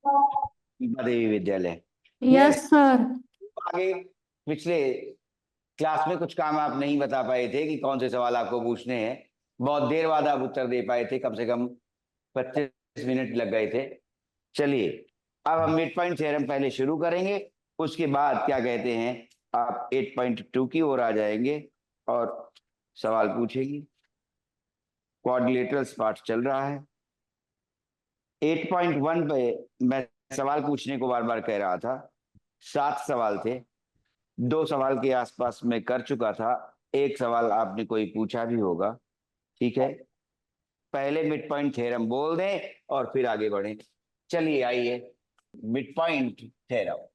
देवी विद्यालय। Yes sir. आगे पिछले क्लास में कुछ काम आप नहीं बता पाए थे कि कौन से सवाल आपको पूछने हैं। बहुत देर बाद आप उत्तर दे पाए थे, कम से कम 25 मिनट लग गए थे। चलिए, अब हम मिड पॉइंट थ्योरम पहले शुरू करेंगे, उसके बाद क्या कहते हैं आप 8.2 की ओर आ जाएंगे और सवाल पूछेंगे। क्वाड्रिलेटरल्स पार्ट चल रहा है। 8.1 पे मैं सवाल पूछने को बार बार कह रहा था। 7 सवाल थे, 2 सवाल के आसपास मैं कर चुका था, एक सवाल आपने कोई पूछा भी होगा। ठीक है, पहले मिड पॉइंट थ्योरम बोल दें और फिर आगे बढ़ें। चलिए आइए, mid point theorem.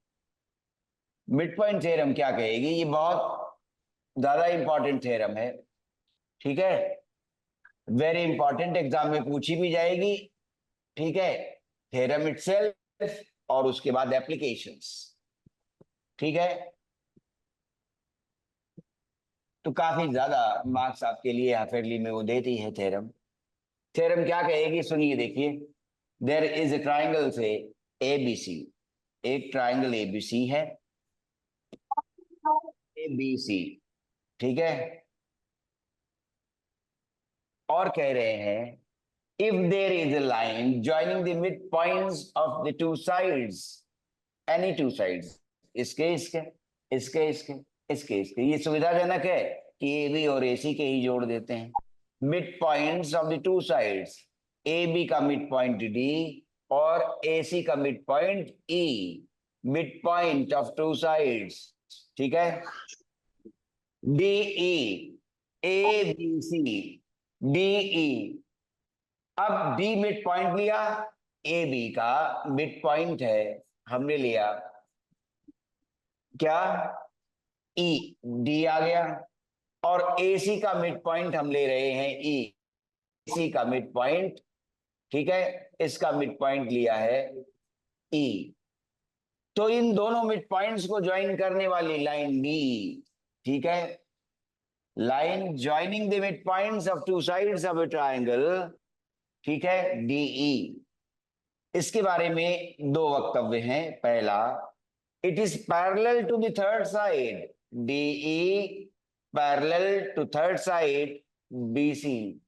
Mid point theorem क्या कहेगी? ये बहुत ज्यादा इंपॉर्टेंट थ्योरम है। ठीक है, वेरी इंपॉर्टेंट, एग्जाम में पूछी भी जाएगी। ठीक है, थ्योरम इटसेल्फ और उसके बाद एप्लीकेशंस। ठीक है, तो काफी ज्यादा मार्क्स आपके लिए हाफिजली में वो देती है थ्योरम। थ्योरम क्या कहेगी सुनिए, देखिए। देयर इज ए ट्राइंगल से एबीसी, एक ट्राइंगल एबीसी है, एबीसी। ठीक है, और कह रहे हैं if there is a line joining the midpoints of the two sides, any two sides, इसके इसके इसके इसके इसके इसके, ये सुविधाजनक है कि ए बी और ए सी के ही जोड़ देते हैं। Mid points of the two sides, A B का मिड पॉइंट डी और ए सी का mid point E, mid point of two sides. ठीक है, D E, A B C, D E. अब डी मिड पॉइंट लिया, A B का mid point है, हमने लिया क्या? ई, डी आ गया। और ए सी का मिड पॉइंट हम ले रहे हैं ई, सी का मिड पॉइंट। ठीक है, इसका मिड पॉइंट लिया है ई। तो इन दोनों मिड पॉइंट्स को ज्वाइन करने वाली लाइन बी, ठीक है, line joining the mid points of two sides of A triangle, ठीक है, डीई। इसके बारे में 2 वक्तव्य हैं। पहला, it is parallel to the third side, DE parallel to third side BC.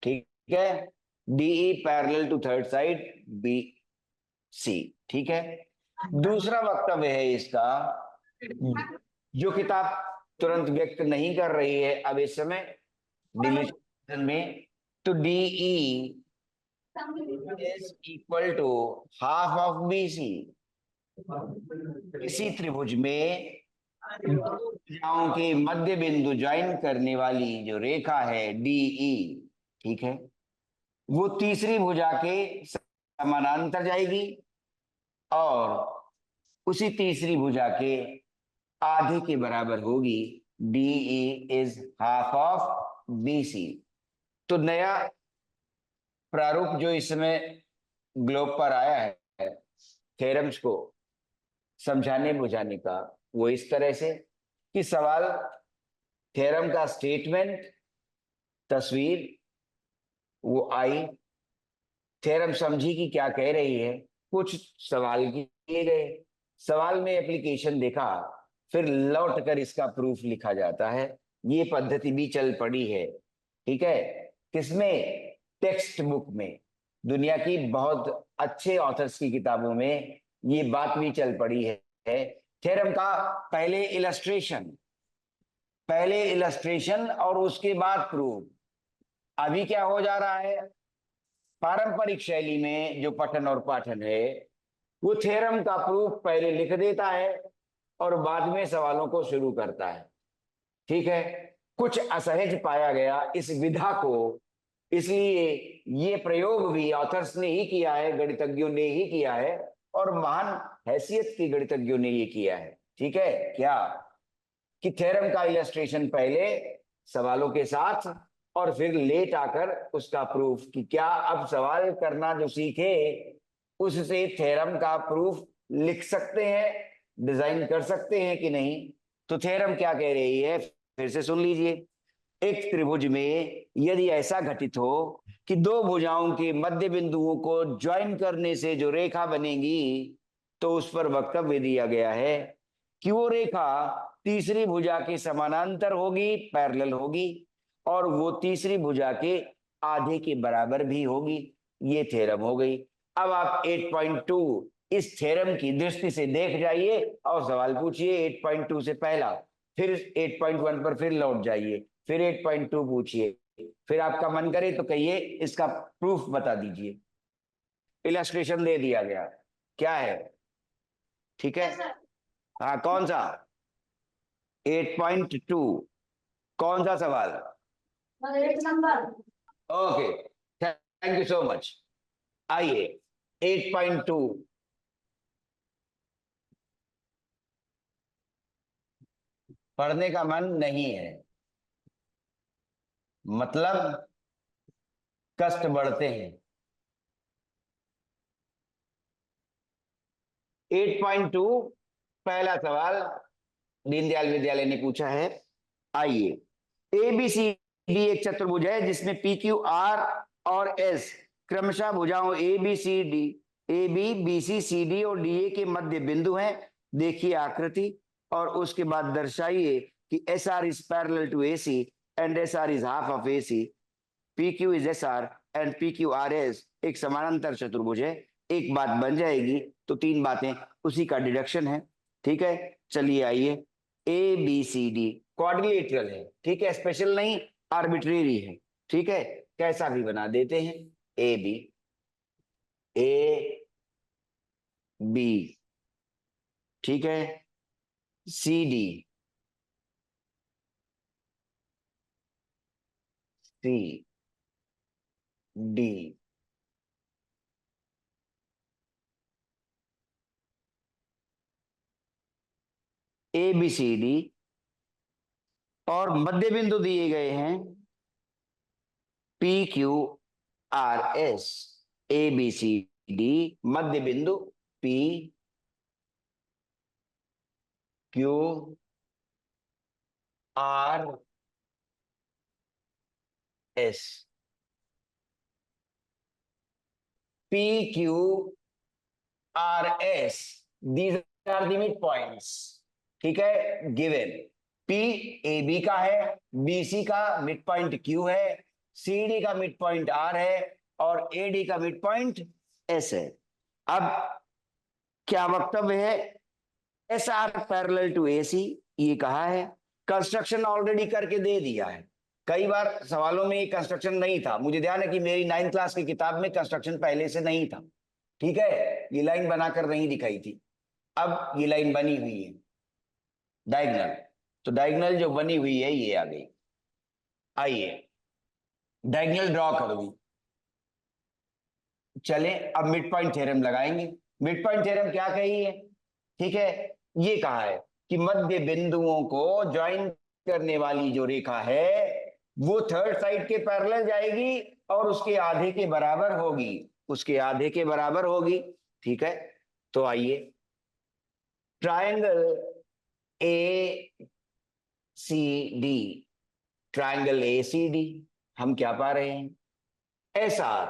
ठीक है, DE parallel to third side B C. ठीक है, दूसरा वक्तव्य है इसका, जो किताब तुरंत व्यक्त नहीं कर रही है अब इस समय डिलीशन में, तो DE is equal to half of BC. इसी त्रिभुज में भुजाओं के मध्य बिंदु ज्वाइन करने वाली जो रेखा है डीई, ठीक है, वो तीसरी भुजा के समानांतर जाएगी और उसी तीसरी भुजा के आधे के बराबर होगी। DE is half of BC. तो नया प्रारूप जो इस समय ग्लोब पर आया है थ्योरम्स को समझाने बुझाने का, वो इस तरह से कि सवाल थ्योरम का स्टेटमेंट, तस्वीर वो आई, थ्योरम समझी कि क्या कह रही है, कुछ सवाल किए गए, सवाल में एप्लीकेशन देखा, फिर लौट कर इसका प्रूफ लिखा जाता है। ये पद्धति भी चल पड़ी है। ठीक है, किसमें? टेक्स्ट बुक में, दुनिया की बहुत अच्छे ऑथर्स की किताबों में ये बात भी चल पड़ी है। थ्योरम का पहले इलस्ट्रेशन और उसके बाद प्रूफ। अभी क्या हो जा रहा है, पारंपरिक शैली में जो पठन और पाठन है, वो थ्योरम का प्रूफ पहले लिख देता है और बाद में सवालों को शुरू करता है। ठीक है, कुछ असहज पाया गया इस विधा को, इसलिए ये प्रयोग भी ऑथर्स ने ही किया है, गणितज्ञों ने ही किया है, और महान हैसियत के गणितज्ञों ने ये किया है। ठीक है, क्या कि थ्योरम का इलस्ट्रेशन पहले सवालों के साथ और फिर लेट आकर उसका प्रूफ, कि क्या अब सवाल करना जो सीखे उससे थ्योरम का प्रूफ लिख सकते हैं, डिजाइन कर सकते हैं कि नहीं। तो थ्योरम क्या कह रही है, फिर से सुन लीजिए। एक त्रिभुज में यदि ऐसा घटित हो कि दो भुजाओं के मध्य बिंदुओं को ज्वाइन करने से जो रेखा बनेगी, तो उस पर वक्तव्य दिया गया है कि वो रेखा तीसरी भुजा के समानांतर होगी, पैरेलल होगी, और वो तीसरी भुजा के आधे के बराबर भी होगी। ये थ्योरम हो गई। अब आप 8.2 इस थ्योरम की दृष्टि से देख जाइए और सवाल पूछिए 8.2 से पहला, फिर 8.1 पर फिर लौट जाइए, फिर 8.2 पूछिए, फिर आपका मन करे तो कहिए इसका प्रूफ बता दीजिए। इलस्ट्रेशन दे दिया गया, क्या है? ठीक है, हाँ कौन सा? 8.2 कौन सा सवाल? 8 number. Okay, thank you so much. आइए 8.2, पढ़ने का मन नहीं है, मतलब कष्ट बढ़ते हैं। 8.2 पहला सवाल दीनदयाल विद्यालय ने पूछा है। आइए, ए बी सी डी एक चतुर्भुज है जिसमें पी क्यू आर और एस क्रमशः भुजाओं A B C D, A B B C C D और डी ए के मध्य बिंदु हैं। देखिए आकृति और उसके बाद दर्शाइए कि S R is parallel to A C and S R is half of A C. P Q is S R and P Q R S एक समानांतर चतुर्भुज है। एक बात बन जाएगी तो तीन बातें उसी का डिडक्शन है। ठीक है, चलिए आइए, A B C D quadrilateral है, ठीक है, स्पेशल नहीं, आर्बिट्रेरी है। ठीक है, कैसा भी बना देते हैं, ए बी, ए बी, ठीक है, C D, C D, A B C D, और मध्य बिंदु दिए गए हैं P Q R S. A B C D मध्य बिंदु P Q R S. P Q R S, these are the mid points. ठीक है, गिवन पी ए बी का है, बी सी का मिड पॉइंट क्यू है, सी डी का mid point are है, और ए डी का मिड पॉइंट एस है। अब क्या वक्तव्य है? S are parallel to A C, ये कहा है। कंस्ट्रक्शन ऑलरेडी करके दे दिया है। कई बार सवालों में ये कंस्ट्रक्शन नहीं था, मुझे ध्यान है कि मेरी 9th क्लास की किताब में कंस्ट्रक्शन पहले से नहीं था। ठीक है, ये लाइन बनाकर नहीं दिखाई थी, अब ये लाइन बनी हुई है डायगोनल। तो डायगोनल जो बनी हुई है ये आ गई। आइए डायगोनल ड्रॉ कर दी। चले अब मिड पॉइंट थ्योरम लगाएंगे। मिड पॉइंट थ्योरम क्या कही है? ठीक है, ये कहा है कि मध्य बिंदुओं को ज्वाइन करने वाली जो रेखा है वो थर्ड साइड के पैरेलल जाएगी और उसके आधे के बराबर होगी, उसके आधे के बराबर होगी। ठीक है, तो आइए, triangle A C D, triangle A C D हम क्या पा रहे हैं? S R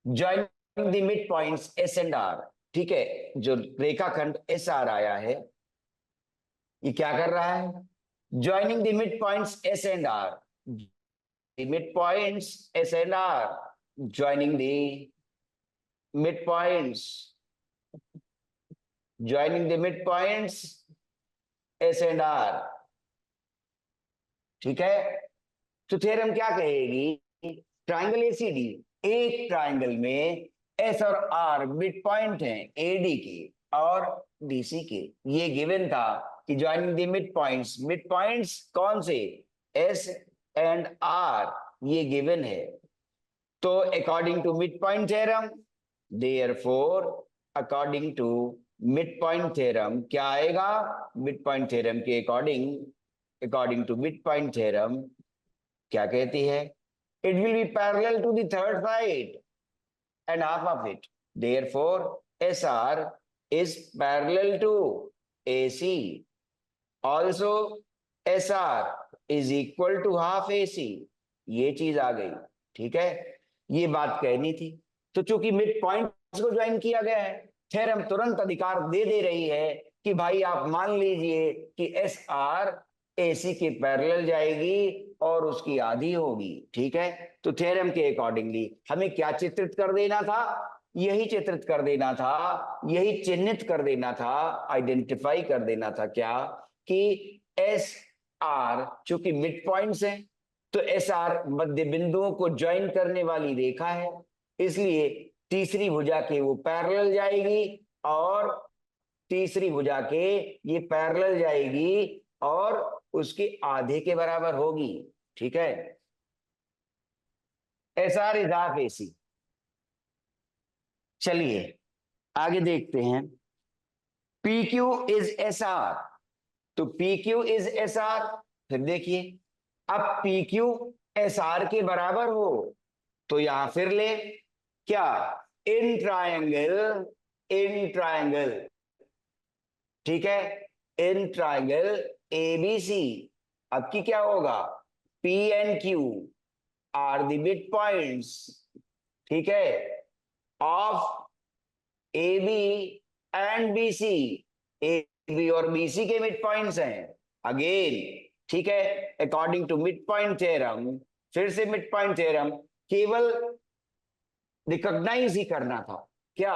joining the mid points S and R. ठीक है, जो रेखाखंड एस आर आया है ये क्या कर रहा है? Joining the mid points S and R, the mid points S and R, joining the mid points, joining the mid points S and R. ठीक है, तो थ्योरम क्या कहेगी? ट्रायंगल एसीडी, एक ट्रायंगल में एस और आर मिड पॉइंट हैं AD के और डीसी के। ये गिवन था कि ज्वाइनिंग द मिड पॉइंट्स कौन से? एस एंड आर, ये गिवन है। तो according to mid point theorem, therefore according to mid point theorem क्या आएगा? मिड पॉइंट थ्योरम के according to mid point theorem क्या कहती है? It will be parallel to the third side and half of it. Therefore, SR is parallel to AC. Also, SR is equal to half A C, ये चीज आ गई। ठीक है, ये बात कहनी थी। तो चूंकि मिड पॉइंट्स को ज्वाइन किया गया है, थ्योरम तुरंत अधिकार दे रही है कि भाई आप मान लीजिए कि एस आर ए सी के पैरेलल जाएगी और उसकी आधी होगी। ठीक है, तो थ्योरम के अकॉर्डिंगली हमें क्या चित्रित कर देना था, यही चित्रित कर देना था, यही चिन्हित कर देना था, आइडेंटिफाई कर देना था क्या, कि एस आर चूंकि मिड पॉइंट्स है, तो एस आर मध्य बिंदुओं को ज्वाइन करने वाली रेखा है, इसलिए तीसरी भुजा के वो पैरेलल जाएगी और तीसरी भुजा के ये पैरेलल जाएगी और उसके आधे के बराबर होगी। ठीक है, S R is half A C. चलिए आगे देखते हैं, P Q is S R. तो P Q is S R, फिर देखिए, अब पी क्यू एस आर के बराबर हो तो यहां फिर ले क्या, इन ट्रायंगल, इन ट्रायंगल, ठीक है, इन ट्रायंगल एबीसी। अब की क्या होगा, P and Q R the mid points, ठीक है, of A B and B C. A B और बी सी के मिड पॉइंट्स हैं अगेन। ठीक है, according to mid point theorem, फिर से मिड पॉइंट थ्योरम केवल रिकॉग्नाइज ही करना था क्या,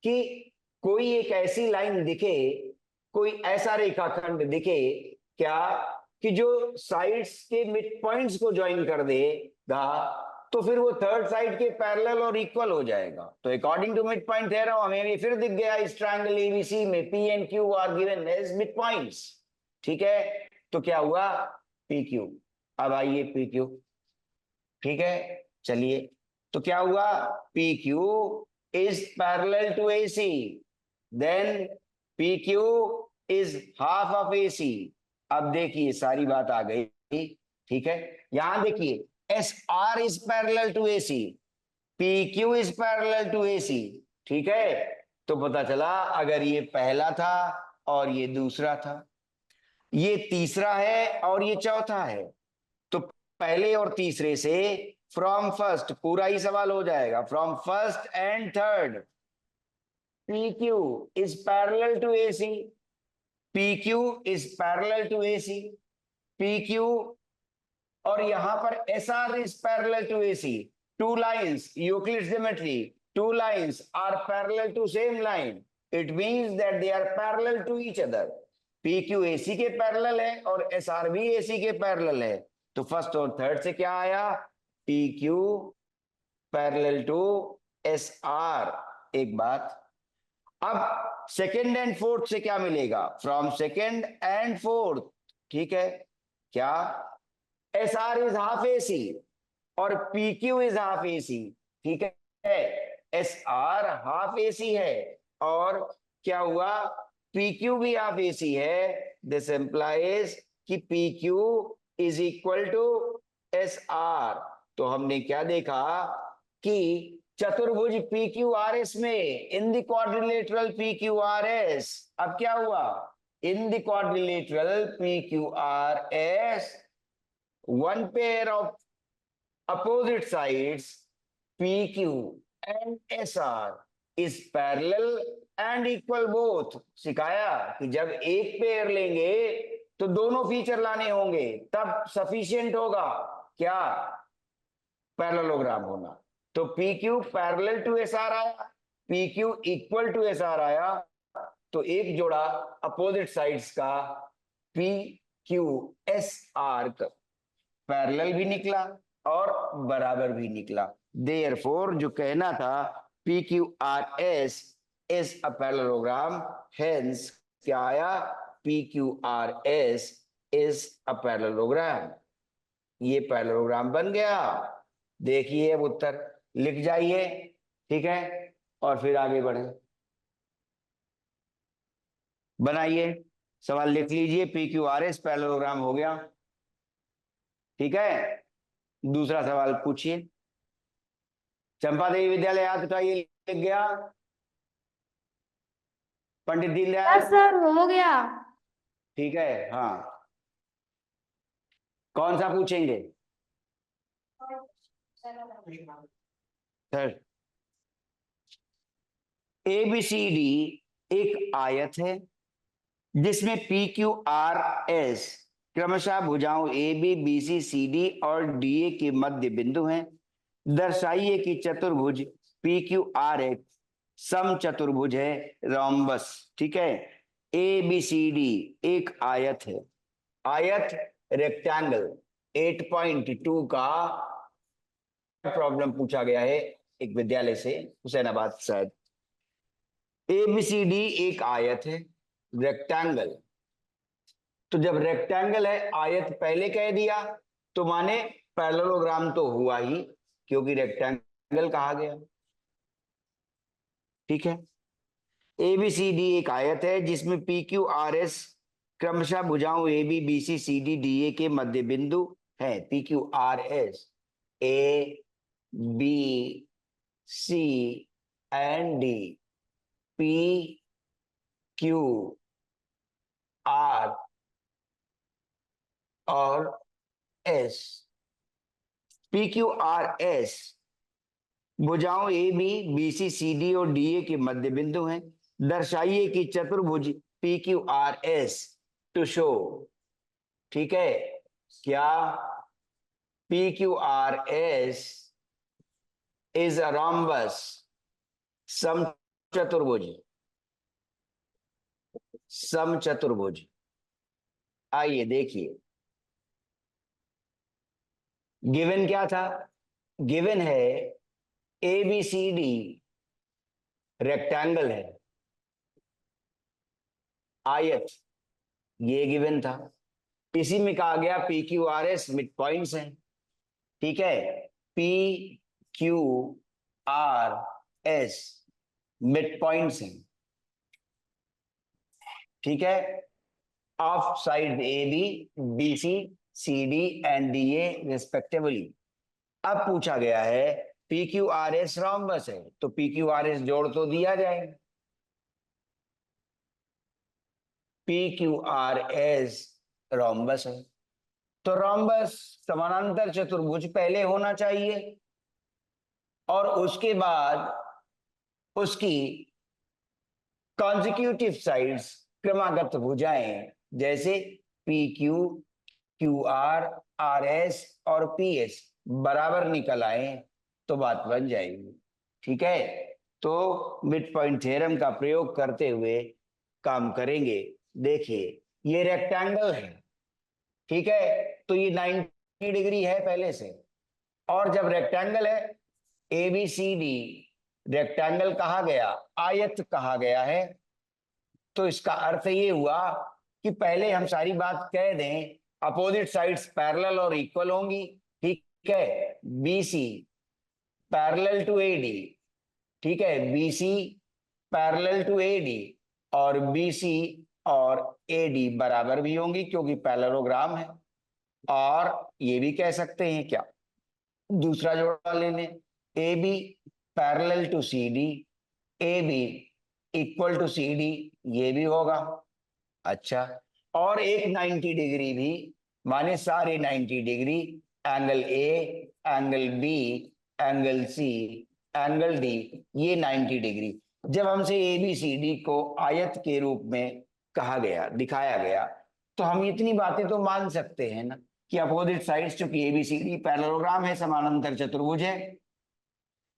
कि कोई एक ऐसी लाइन दिखे, कोई ऐसा रेखाखंड दिखे क्या, कि जो साइड्स के मिड पॉइंट्स को ज्वाइन कर देगा, तो फिर वो थर्ड साइड के पैरेलल और इक्वल हो जाएगा। तो according to mid point theorem हमें भी फिर दिख गया इस ट्रायंगल एबीसी में P and Q R given as mid points. ठीक है, तो क्या हुआ, पी क्यू। अब आइए पी क्यू, ठीक है, चलिए, तो क्या हुआ, P Q is parallel to A C, then P Q is half of A C. अब देखिए सारी बात आ गई। ठीक है, यहां देखिए S R is parallel to A C, P Q is parallel to A C. ठीक है, तो पता चला अगर ये पहला था और ये दूसरा था, ये तीसरा है और ये चौथा है, तो पहले और तीसरे से फ्रॉम फर्स्ट पूरा ही सवाल हो जाएगा, from first and third P Q is parallel to A C, P Q is parallel to A C, P Q, और यहां पर S R is parallel to A C. Two lines Euclid's geometry, two lines are parallel to same line, it means that they are parallel to each other. P Q A C के parallel है और S R भी ए C के parallel है, तो first और third से क्या आया, P Q parallel to S R. एक बात, अब सेकेंड एंड फोर्थ से क्या मिलेगा, फ्रॉम सेकेंड एंड फोर्थ, ठीक है, क्या, S R is half A C और P Q is half A C. ठीक है, S R half A C है और क्या हुआ, पी क्यू भी हाफ ए सी है, दिस एम्प्लाइज कि P Q is equal to S R. तो हमने क्या देखा कि चतुर्भुज पी क्यू आर एस में in the quadrilateral P Q R S, अब क्या हुआ, in the quadrilateral P Q R S one pair of opposite sides PQ and SR is parallel and equal both। सिखाया कि जब एक pair लेंगे तो दोनों फीचर लाने होंगे, तब सफिशिएंट होगा क्या, पैरेललोग्राम होना। तो PQ पैरेलल टू SR आया, PQ इक्वल टू SR आया, तो एक जोड़ा अपोजिट साइड्स का PQSR पैरेलल भी निकला और बराबर भी निकला। देयरफॉर जो कहना था PQRS is a parallelogram, hence क्या आया, PQRS इज अ पैरेललोग्राम। ये पैरेललोग्राम बन गया। देखिए अब उत्तर लिख जाइए, ठीक है, और फिर आगे बढ़े, बनाइए, सवाल लिख लीजिए, PQRS पैरेललोग्राम हो गया। ठीक है, दूसरा सवाल पूछिए। चंपा देवी विद्यालय याद का ये लिख गया, पंडित दीनदयाल, यस सर, हो गया। ठीक है, हाँ, कौन सा पूछेंगे? थर्ड। ABCD एक आयत है जिसमें PQRS क्रमशः भुजाओं ABBCCD और DA के मध्य बिंदु हैं। दर्शाइए कि चतुर्भुज PQRS समचतुर्भुज है, रोम्बस। ठीक है, ABCD एक आयत है, आयत रेक्टेंगल 8.2 का प्रॉब्लम पूछा गया है एक विद्यालय से, हुसैनाबाद शायद। ABCD एक आयत है, रेक्टेंगल। तो जब रेक्टेंगल है, आयत पहले कह दिया तो माने पैरेललोग्राम तो हुआ ही, क्योंकि रेक्टेंगल कहा गया। ठीक है, ABCD एक आयत है जिसमें PQRS क्रमशः भुजाओं ABBCCD DA के मध्य बिंदु है। PQRS A B C and D, P Q R और S। PQRS भुजाओं ABBCCD और DA के मध्य बिंदु हैं। दर्शाइए कि चतुर्भुज PQRS टू शो। ठीक है, क्या PQRS इज अ रोम्बस, समचतुर्भुज। समचतुर्भुज, आइए देखिए गिवन क्या था। गिवन है ABCD रेक्टेंगल है, आयत, ये गिवन था। इसी में कहा गया PQRS मिड पॉइंट्स हैं। ठीक है, PQRS मिड पॉइंट्स हैं। ठीक है, of side AB BC CD and DA respectively. अब पूछा गया है PQRS रोम्बस है, तो PQRS जोड़ तो दिया जाए। PQRS रोम्बस है, तो रोम्बस समानांतर चतुर्भुज पहले होना चाहिए और उसके बाद उसकी कॉन्जिक्यूटिव साइड्स क्रमागत भुजाएं, जैसे PQ QR RS और PS बराबर निकल आए तो बात बन जाएगी। ठीक है, तो मिड पॉइंट थ्योरम का प्रयोग करते हुए काम करेंगे। देखिए ये रेक्टेंगल है, ठीक है, तो ये 90 डिग्री है पहले से, और जब रेक्टेंगल है ABCD रेक्टेंगल कहा गया, आयत कहा गया है, तो इसका अर्थ ये हुआ कि पहले हम सारी बात कह दें, अपोजिट साइड्स पैरेलल और इक्वल होंगी। ठीक है, BC पैरेलल टू AD, ठीक है, BC पैरेलल टू AD और BC और AD बराबर भी होंगी क्योंकि पैरेललोग्राम है। और ये भी कह सकते हैं क्या, दूसरा जोड़ा ले लें, AB parallel to CD, AB equal to CD, ये भी होगा। अच्छा, और एक 90 डिग्री भी, माने सारे 90 degree, angle A, angle B, angle C, angle D, ये 90 डिग्री। जब हमसे ABCD को आयत के रूप में कहा गया, दिखाया गया, तो हम इतनी बातें तो मान सकते हैं ना कि अपोजिट साइड्स, चूंकि ABCD पैरेललोग्राम है, समानांतर चतुर्भुज है,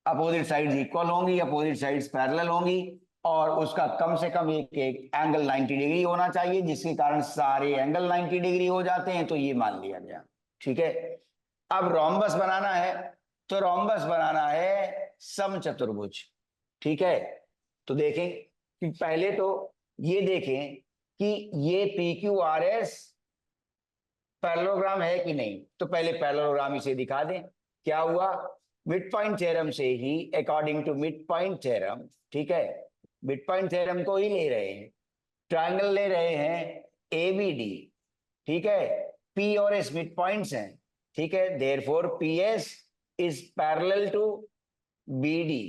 अपोजिट साइड्स इक्वल होंगी, अपोजिट साइड्स पैरेलल होंगी, और उसका कम से कम एक एंगल 90 डिग्री होना चाहिए, जिसके कारण सारे एंगल 90 डिग्री हो जाते हैं, तो ये मान लिया गया। ठीक है, अब रोम्बस बनाना है, तो रोम्बस बनाना है समचतुर्भुज। ठीक है, तो देखें कि पहले तो ये देखें कि ये PQRS पैरेललोग्राम है कि नहीं, तो पहले पैरेललोग्राम इसे दिखा दें। क्या हुआ, मिड पॉइंट थ्योरम से ही, according to mid point theorem, ठीक है, मिड पॉइंट थ्योरम को ही ले रहे हैं, ट्रायंगल ले रहे हैं ABD, ठीक है, P और S मिड पॉइंट्स हैं, ठीक है, therefore PS is parallel to BD,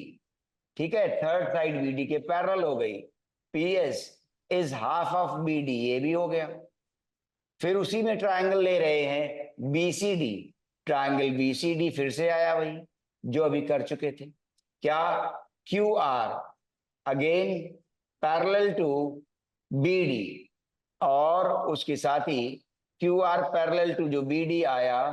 ठीक है, थर्ड साइड BD के पैरेलल हो गई, PS is half of BD, ये भी हो गया। फिर उसी में ट्रायंगल ले रहे हैं बीसीडी, ट्रायंगल बीसीडी फिर से आया वही जो अभी कर चुके थे। क्या? Q R again parallel to BD, और उसके साथ ही क्यू आर पैरेलल टू जो बीडी आया,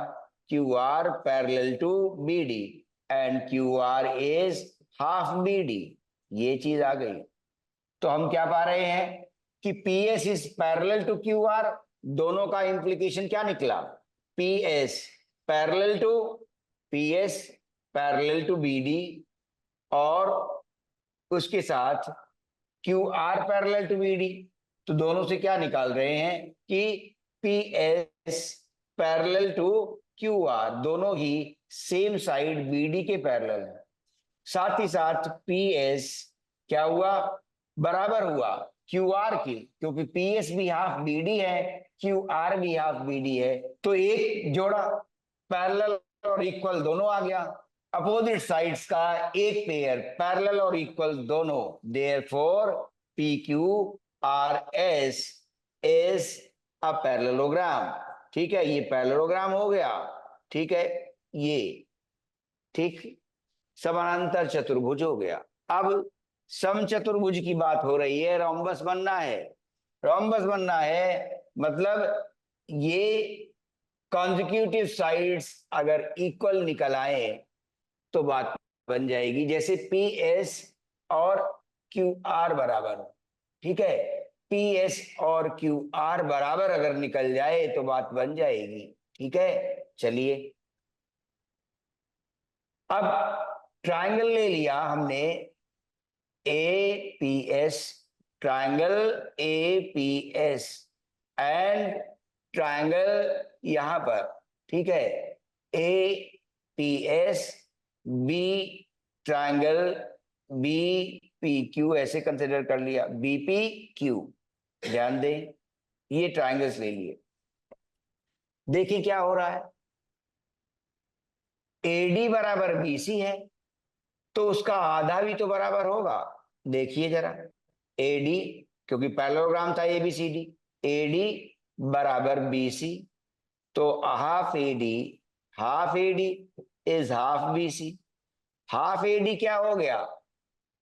Q R parallel to BD and Q R is half BD, ये चीज आ गई। तो हम क्या पा रहे हैं कि P S is parallel to Q R, दोनों का इंप्लीकेशन क्या निकला? P S parallel to B D, और उसके साथ Q R parallel to B D. तो दोनों से क्या निकाल रहे हैं कि P S parallel to Q R, दोनों ही सेम साइड बी डी के पैरेलल है। साथ ही साथ पी एस क्या हुआ? बराबर हुआ क्यू आर की, क्योंकि पी एस भी हाफ बी डी है, क्यू आर भी हाफ बी डी है, तो एक जोड़ा पैरेलल और इक्वल दोनों आ गया। अपोजिट साइड्स का एक पेयर पैरेलल और इक्वल दोनों, therefore P Q R S is a parallelogram. ठीक है, ये पैरेललोग्राम हो गया। ठीक है, ये ठीक समानांतर चतुर्भुज हो गया। अब समचतुर्भुज की बात हो रही है, रोम्बस बनना है। रोम्बस बनना है मतलब ये कॉन्जिक्यूटिव साइड्स अगर इक्वल निकल आए तो बात बन जाएगी। जैसे पी एस और क्यू आर बराबर, ठीक है, पी एस और क्यू आर बराबर अगर निकल जाए तो बात बन जाएगी। ठीक है, चलिए अब ट्रायंगल ले लिया हमने A P S, triangle A P S and triangle यहां पर, ठीक है, A P S B triangle B P Q, ऐसे कंसिडर कर लिया, बी पी क्यू। ध्यान दें, ये ट्रायंगल्स ले लिए। देखिए क्या हो रहा है, एडी बराबर बीसी है तो उसका आधा भी तो बराबर होगा। देखिए जरा, एडी, क्योंकि पैरेललोग्राम था एबीसीडी, एडी बराबर बीसी, तो half AD is half BC. Half AD क्या हो गया?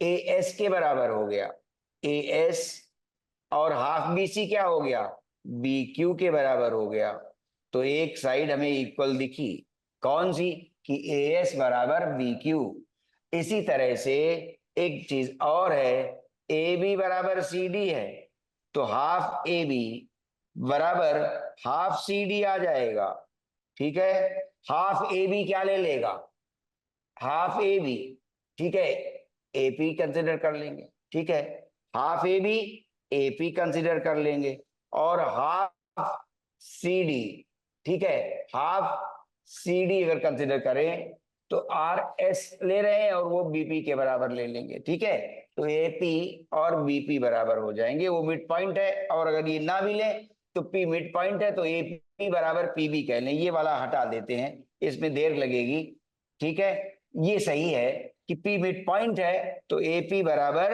ए एस के बराबर हो गया, ए एस, और हाफ बीसी क्या हो गया? बी क्यू के बराबर हो गया। तो एक साइड हमें इक्वल दिखी, कौन सी? कि ए एस बराबर बी क्यू। इसी तरह से एक चीज और है, ए बी बराबर सी डी है, तो हाफ ए बी बराबर हाफ सी डी आ जाएगा। ठीक है, हाफ ए बी क्या ले लेगा? हाफ ए बी, ठीक है, एपी कंसिडर कर लेंगे। ठीक है, half A B AP consider कर लेंगे, और हाफ सी डी, ठीक है, हाफ सी डी अगर कंसिडर करें तो आर एस ले रहे हैं और वो बीपी के बराबर ले लेंगे। ठीक है, तो एपी और बीपी बराबर हो जाएंगे, वो मिड पॉइंट है, और अगर ये ना भी ले तो पी मिड पॉइंट है, तो एपी बराबर पीबी कह लें। ये वाला हटा देते हैं, इसमें देर लगेगी। ठीक है, ये सही है कि पी मिड पॉइंट है तो एपी बराबर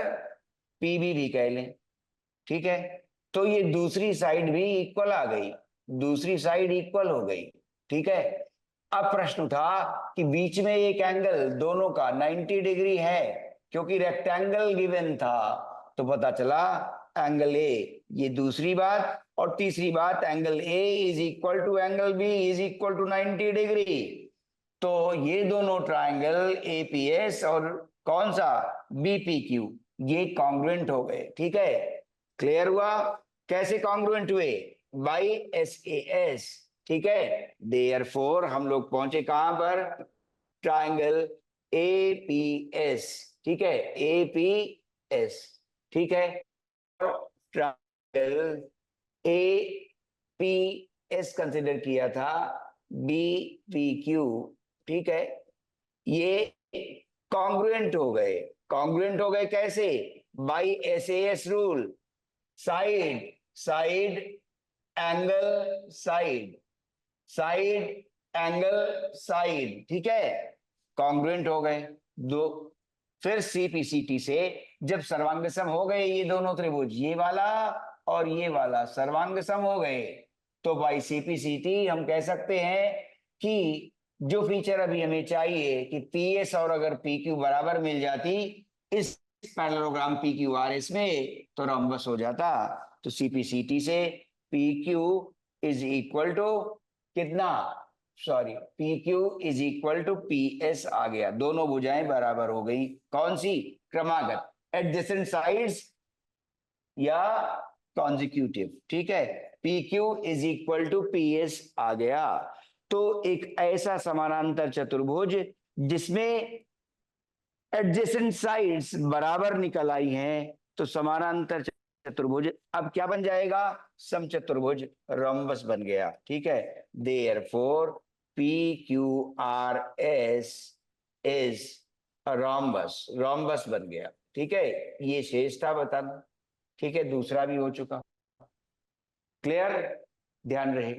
पीबी भी कह लें। ठीक है, तो ये दूसरी साइड भी इक्वल आ गई, दूसरी साइड इक्वल हो गई। ठीक है, अब प्रश्न उठा कि बीच में एक एंगल दोनों का 90 डिग्री है, क्योंकि रेक्टेंगल गिवन था, तो पता चला एंगल ए, ये दूसरी बात, और तीसरी बात angle A is equal to angle B is equal to 90 degree. तो ये दोनों ट्रायंगल एपीएस और कौन सा बीपीक्यू, ये कॉन्ग्रुएंट हो गए। ठीक है, क्लियर हुआ? कैसे कॉन्ग्रुएंट हुए? By S A S. ठीक है, देयरफॉर हम लोग पहुंचे कहां पर? Triangle APS. ठीक है, एपीएस। ठीक है, ट्रायंगल एपीएस कंसिडर किया था बीपीक्यू। ठीक है, ये कॉन्ग्रुएंट हो गए। कॉन्ग्रुएंट हो गए कैसे? By SAS rule, side side angle side, side angle side. ठीक है, कॉन्ग्रुएंट हो गए दो। फिर सीपीसीटी से जब सर्वांग सम हो गए ये दोनों त्रिभुज, ये वाला और ये वाला सर्वांग सम हो गए, तो बाई सीपीसीटी हम कह सकते हैं कि जो फीचर अभी हमें चाहिए कि पीएस और अगर पीक्यू बराबर मिल जाती इस पैरेललोग्राम PQRS में तो रॉम्बस हो जाता। तो सीपीसीटी से PQ इज इक्वल टू कितना, sorry, PQ is equal to PS आ गया, दोनों भुजाएं बराबर हो गई। कौन सी, क्रमागत, एडजेसेंट साइड्स या कॉन्जिक्यूटिव, ठीक है। PQ is equal to PS आ गया। तो एक ऐसा समानांतर चतुर्भुज जिसमें एडजेसेंट साइड्स बराबर निकल आई हैं, तो समानांतर चतुर्भुज अब क्या बन जाएगा, समचतुर्भुज, रोम्बस बन गया, ठीक है। Therefore PQRS is rhombus, rhombus बन गया, ठीक है। ये शेष था बताना, ठीक है। दूसरा भी हो चुका, क्लियर, ध्यान रहे।